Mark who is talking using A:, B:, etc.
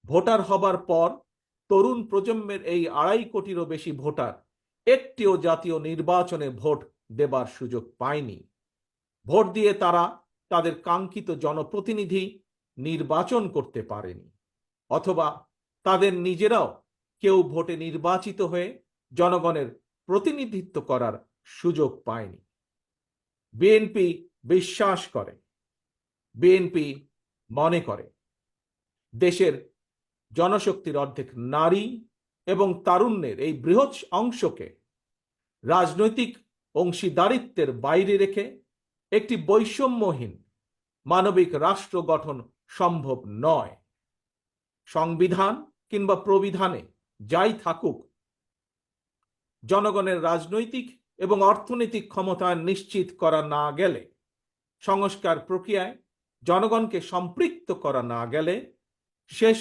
A: Voter হবার পর তরুণ প্রজন্মের এই 2.5 কোটিরও বেশি ভোটার একটিও জাতীয় নির্বাচনে ভোট দেবার সুযোগ পায়নি। ভোট দিয়ে তারা তাদের কাঙ্ক্ষিত জনপ্রতিনিধি নির্বাচন করতে পারেনি, অথবা তাদের নিজেরাও কেউ ভোটে নির্বাচিত হয়ে জনগণের প্রতিনিধিত্ব করার সুযোগ পায়নি। বিএনপি বিশ্বাস করে, বিএনপি মনে করে দেশের জনশক্তির অর্ধেক নারী এবং তারুণ্যের এই বৃহৎ অংশকে রাজনৈতিক অংশীদারিত্বের বাইরে রেখে একটি বৈষম্যহীন মানবিক রাষ্ট্র গঠন সম্ভব নয়। সংবিধান কিংবা প্রবিধানে যাই থাকুক, জনগণের রাজনৈতিক এবং অর্থনৈতিক ক্ষমতায়ন নিশ্চিত করা না গেলে, সংস্কার প্রক্রিয়ায় জনগণকে সম্পৃক্ত করা না গেলে শেষ